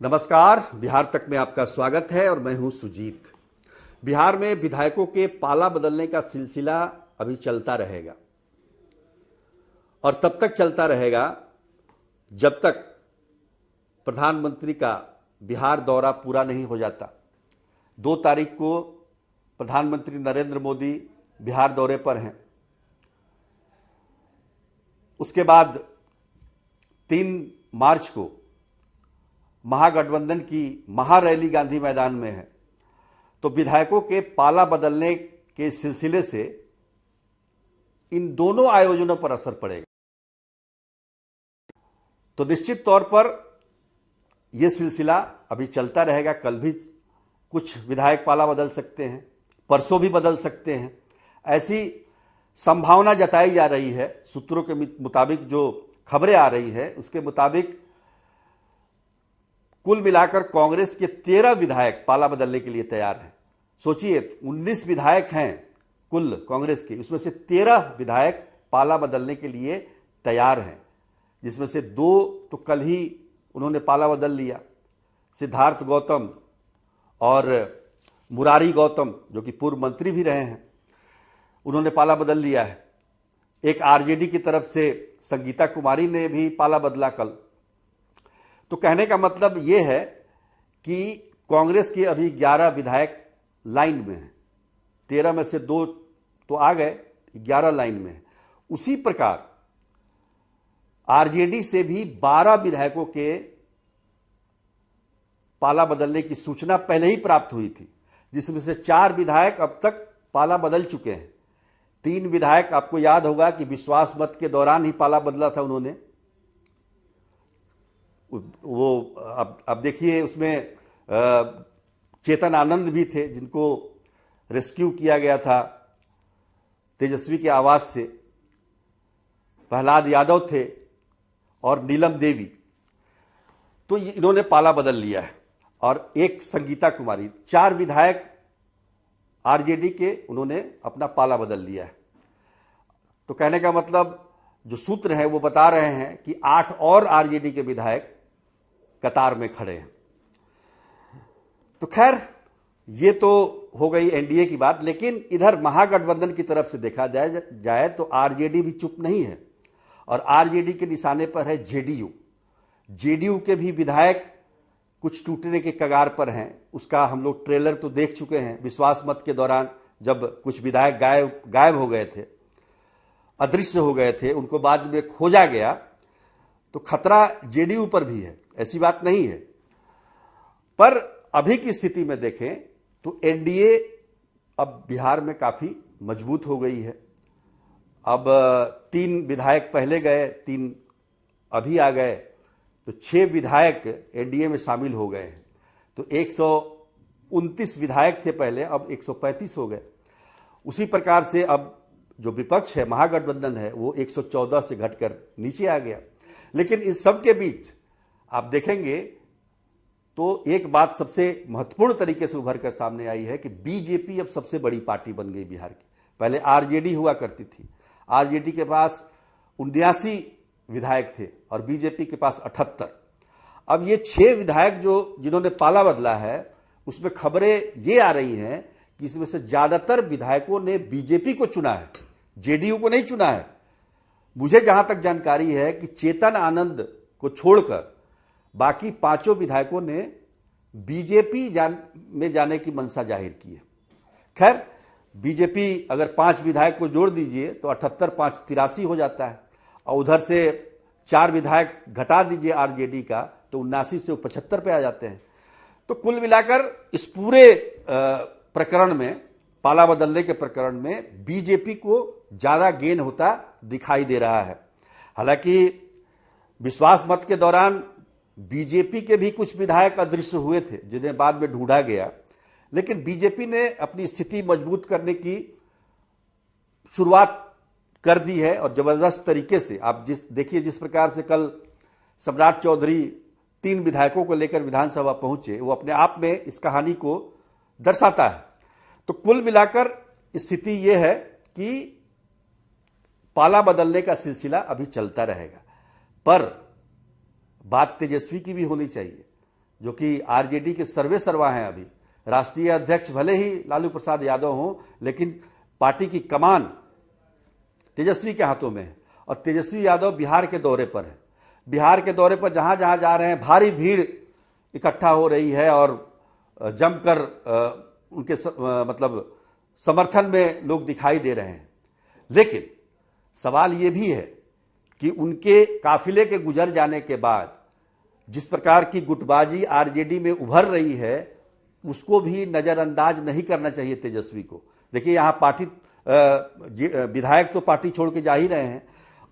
नमस्कार, बिहार तक में आपका स्वागत है और मैं हूं सुजीत। बिहार में विधायकों के पाला बदलने का सिलसिला अभी चलता रहेगा और तब तक चलता रहेगा जब तक प्रधानमंत्री का बिहार दौरा पूरा नहीं हो जाता। 2 तारीख को प्रधानमंत्री नरेंद्र मोदी बिहार दौरे पर हैं। उसके बाद 3 मार्च को महागठबंधन की महारैली गांधी मैदान में है। तो विधायकों के पाला बदलने के सिलसिले से इन दोनों आयोजनों पर असर पड़ेगा। तो निश्चित तौर पर यह सिलसिला अभी चलता रहेगा। कल भी कुछ विधायक पाला बदल सकते हैं, परसों भी बदल सकते हैं, ऐसी संभावना जताई जा रही है। सूत्रों के मुताबिक जो खबरें आ रही है उसके मुताबिक कुल मिलाकर कांग्रेस के 13 विधायक पाला बदलने के लिए तैयार हैं। सोचिए, 19 विधायक हैं कुल कांग्रेस के, उसमें से 13 विधायक पाला बदलने के लिए तैयार हैं, जिसमें से 2 तो कल ही उन्होंने पाला बदल लिया। सिद्धार्थ गौतम और मुरारी गौतम, जो कि पूर्व मंत्री भी रहे हैं, उन्होंने पाला बदल लिया है। एक आरजेडी की तरफ से संगीता कुमारी ने भी पाला बदला कल। तो कहने का मतलब यह है कि कांग्रेस के अभी 11 विधायक लाइन में हैं। 13 में से 2 तो आ गए, 11 लाइन में हैं। उसी प्रकार आरजेडी से भी 12 विधायकों के पाला बदलने की सूचना पहले ही प्राप्त हुई थी, जिसमें से 4 विधायक अब तक पाला बदल चुके हैं। 3 विधायक, आपको याद होगा कि विश्वास मत के दौरान ही पाला बदला था उन्होंने। वो अब देखिए, उसमें चेतन आनंद भी थे, जिनको रेस्क्यू किया गया था तेजस्वी के आवास से। प्रहलाद यादव थे और नीलम देवी। तो इन्होंने पाला बदल लिया है। और एक संगीता कुमारी, 4 विधायक आरजेडी के, उन्होंने अपना पाला बदल लिया है। तो कहने का मतलब, जो सूत्र है वो बता रहे हैं कि 8 और आरजेडी के विधायक कतार में खड़े हैं। तो खैर, ये तो हो गई एनडीए की बात। लेकिन इधर महागठबंधन की तरफ से देखा जाए तो आरजेडी भी चुप नहीं है और आरजेडी के निशाने पर है जेडीयू। जेडीयू के भी विधायक कुछ टूटने के कगार पर हैं। उसका हम लोग ट्रेलर तो देख चुके हैं। विश्वास मत के दौरान जब कुछ विधायक गायब हो गए थे, अदृश्य हो गए थे, उनको बाद में खोजा गया, तो खतरा जेडीयू पर भी है, ऐसी बात नहीं है। पर अभी की स्थिति में देखें तो एनडीए अब बिहार में काफी मजबूत हो गई है। अब 3 विधायक पहले गए, 3 अभी आ गए, तो 6 विधायक एनडीए में शामिल हो गए हैं। तो 129 विधायक थे पहले, अब 135 हो गए। उसी प्रकार से अब जो विपक्ष है, महागठबंधन है, वो 114 से घटकर नीचे आ गया। लेकिन इस सब के बीच आप देखेंगे तो एक बात सबसे महत्वपूर्ण तरीके से उभर कर सामने आई है कि बीजेपी अब सबसे बड़ी पार्टी बन गई बिहार की। पहले आरजेडी हुआ करती थी। आरजेडी के पास 79 विधायक थे और बीजेपी के पास 78। अब ये 6 विधायक जिन्होंने पाला बदला है, उसमें खबरें ये आ रही हैं कि इसमें से ज्यादातर विधायकों ने बीजेपी को चुना है, जेडीयू को नहीं चुना है। मुझे जहां तक जानकारी है कि चेतन आनंद को छोड़कर बाकी 5 विधायकों ने बीजेपी में जाने की मंशा जाहिर की है। खैर, बीजेपी अगर 5 विधायक को जोड़ दीजिए तो 78 5 83 हो जाता है, और उधर से 4 विधायक घटा दीजिए आरजेडी का, तो 79 से 75 पे आ जाते हैं। तो कुल मिलाकर इस पूरे प्रकरण में, पाला बदलने के प्रकरण में, बीजेपी को ज्यादा गेन होता दिखाई दे रहा है। हालांकि विश्वास मत के दौरान बीजेपी के भी कुछ विधायक अदृश्य हुए थे, जिन्हें बाद में ढूंढा गया। लेकिन बीजेपी ने अपनी स्थिति मजबूत करने की शुरुआत कर दी है और जबरदस्त तरीके से। आप देखिए, जिस प्रकार से कल सम्राट चौधरी 3 विधायकों को लेकर विधानसभा पहुंचे, वो अपने आप में इस कहानी को दर्शाता है। तो कुल मिलाकर स्थिति यह है कि पाला बदलने का सिलसिला अभी चलता रहेगा। पर बात तेजस्वी की भी होनी चाहिए। जो कि आरजेडी के सर्वे सर्वा हैं। अभी राष्ट्रीय अध्यक्ष भले ही लालू प्रसाद यादव हों, लेकिन पार्टी की कमान तेजस्वी के हाथों में है और तेजस्वी यादव बिहार के दौरे पर है। बिहार के दौरे पर जहां जहां जा रहे हैं भारी भीड़ इकट्ठा हो रही है और जमकर उनके मतलब समर्थन में लोग दिखाई दे रहे हैं। लेकिन सवाल ये भी है कि उनके काफिले के गुजर जाने के बाद जिस प्रकार की गुटबाजी आरजेडी में उभर रही है उसको भी नजरअंदाज नहीं करना चाहिए तेजस्वी को। देखिए, यहाँ पार्टी विधायक तो पार्टी छोड़ के जा ही रहे हैं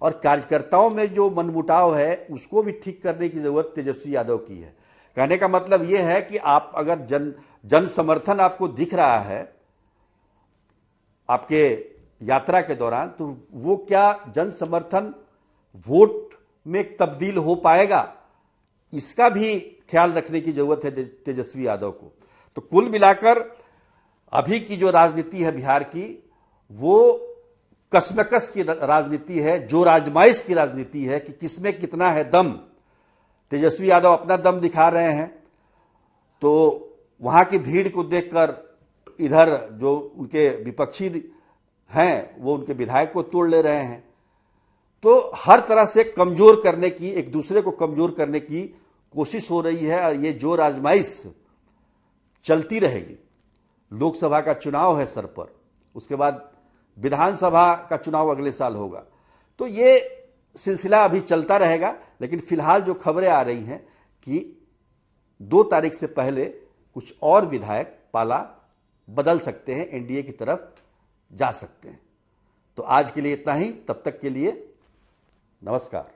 और कार्यकर्ताओं में जो मनमुटाव है उसको भी ठीक करने की जरूरत तेजस्वी यादव की है। कहने का मतलब यह है कि आप अगर जन समर्थन आपको दिख रहा है आपके यात्रा के दौरान, तो वो क्या जन समर्थन वोट में तब्दील हो पाएगा, इसका भी ख्याल रखने की जरूरत है तेजस्वी यादव को। तो कुल मिलाकर अभी की जो राजनीति है बिहार की, वो कसमकस की राजनीति है, जो आजमाइश की राजनीति है कि किसमें कितना है दम। तेजस्वी यादव अपना दम दिखा रहे हैं, तो वहां की भीड़ को देखकर इधर जो उनके विपक्षी हैं वो उनके विधायक को तोड़ ले रहे हैं। तो हर तरह से कमजोर करने की, एक दूसरे को कमजोर करने की कोशिश हो रही है और ये जोर आजमाइश चलती रहेगी। लोकसभा का चुनाव है सर पर, उसके बाद विधानसभा का चुनाव अगले साल होगा, तो ये सिलसिला अभी चलता रहेगा। लेकिन फिलहाल जो खबरें आ रही हैं कि 2 तारीख से पहले कुछ और विधायक पाला बदल सकते हैं, एनडीए की तरफ जा सकते हैं। तो आज के लिए इतना ही, तब तक के लिए नमस्कार।